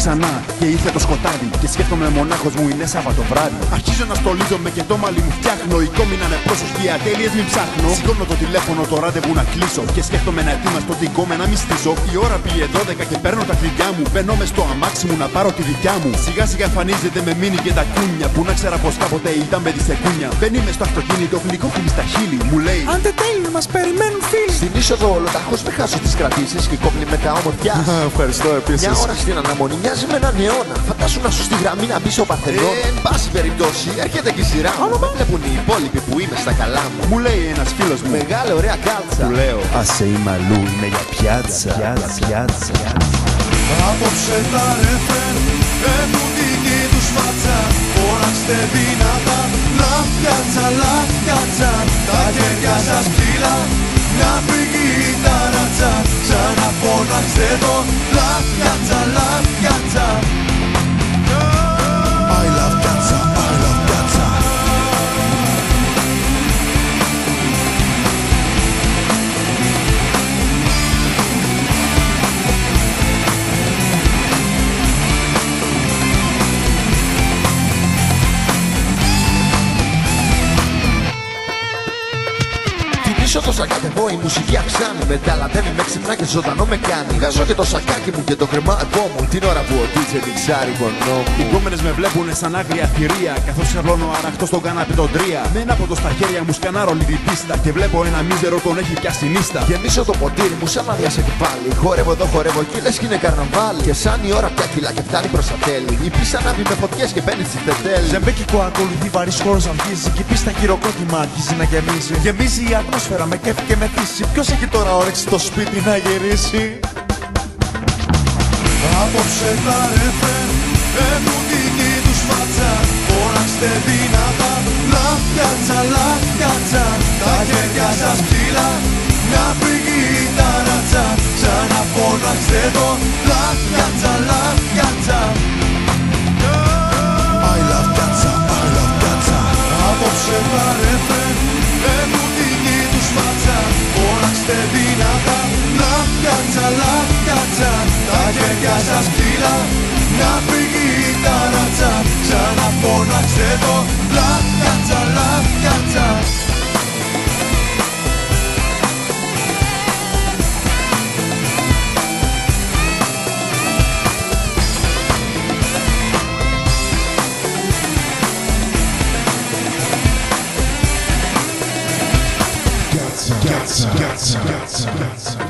ξανά και ήρθε το σκοτάδι. Και σκέφτομαι μονάχος μου, είναι Σάββατο βράδυ. Αρχίζω να στολίζομαι και το μάλι μου φτιάχνω. Οι κόμοι να είναι πρόσοχοι, οι ατέλειες μην ψάχνω. Σηκώνω το τηλέφωνο, το ραντεβού να κλείσω. Και σκέφτομαι να ετοίμαστο την κόμμα να μη στήσω. Η ώρα πήγε 12 και παίρνω τα κλειδιά μου. Μπαίνω μες στο αμάξι μου να πάρω τη δικιά μου. Σιγά σιγά εμφανίζεται με μίνι και τα κούνια. Που να ξέρα πως κάποτε ήταν παιδί σε κούνια. Μπαίνει μες στο αυτοκίνητο, γλυκό φίλη στα χείλη. Μου λέει: Άντε τέλει, μας περιμένουν φίλοι. Στην είσοδο ολοταχώς μην χάσω τις κρατήσεις και κόμπλιμέντα ομορφιάς. Ευχαριστώ επίσης. Μια ώρα στην αναμονή μοιάζει με έναν αιώνα. Φαντάσου να σου στη γραμμή να μπει στο Παρθενώνα. Εν πάση περιπτώσει, έρχεται και η σειρά μου. Με βλέπουν οι υπόλοιποι που είμαι στα καλά μου. Μου λέει ένας φίλος μου: Μεγάλη ωραία κάλτσα. Του λέω: Άσε η μαλλού, είναι για πιάτσα. Απόψε τα ρεφρέν έχουν δική τους φάτσα. Φώναξτε δυνατά, λαφιάτσα, λαφιάτσα. Τα χέρια σας ψηλά, να φύγει η ταράτσα. Ξαναφώναξτε το, λαφιάτσα, λαφιάτσα. I love πιάτσα, I love πιάτσα. Πίσω το σακάτευω, η μουσική αυξάνει. Μεταλαντεύει με ξυπνά και ζωντανό με κάνει. Βγάζω και το σακάκι μου και το κρεμάτό μου την ώρα που ο DJ μιξάρει γονό μου. Οι γκόμενες με βλέπουνε σαν άγρια θηρία. Καθώς ξερλώνω αραχτό στον καναπέ τον τρία. Με ένα ποτό στα χέρια μου σκανάρω όλη την πίστα. Και βλέπω ένα μίζερο τον έχει πιάσει νύστα. Γεμίσω το ποτήρι μου σαν να διάσε και πάλι. Χορεύω εδώ, χορεύω εκεί, λες κι είναι καρναβάλι. Και σαν η ώρα πια κυλά και φτάνει προς τα τέλη. Η πίστα ανάβει με φωτιές και μπαίνει στη τετέλη. Ζεμπέκικο ακολουθεί βαρύς χώρος να βγίζει. Και η πίστα χειροκρότημα αρχίζει να γεμίζει. Γεμίζει η ατμόσφαιρα με κέφι και με θύση. Ποιος έχει τώρα όρεξη στο σπίτι να γυρίσει? Απόψε τα ρεφρέν έχουν δική τους φάτσα. Φώναξτε δυνατά, λαφιάτσα, λαφιάτσα. Τα χέρια σας ψηλά, να φύγει η ταράτσα. Ξαναφώναξτε το, λαφιάτσα, λαφιάτσα. I love πιάτσα, I love πιάτσα. Απόψε τα ρεφρέν έχουν δική τους φάτσα. Φώναξτε δυνατά, λαφιάτσα, λαφιάτσα. Τα χέρια σας ψηλά, να φύγει η ταράτσα. Ξαναφώναξτε το, λαφιάτσα, λαφιάτσα. Piazza, piazza, piazza, piazza.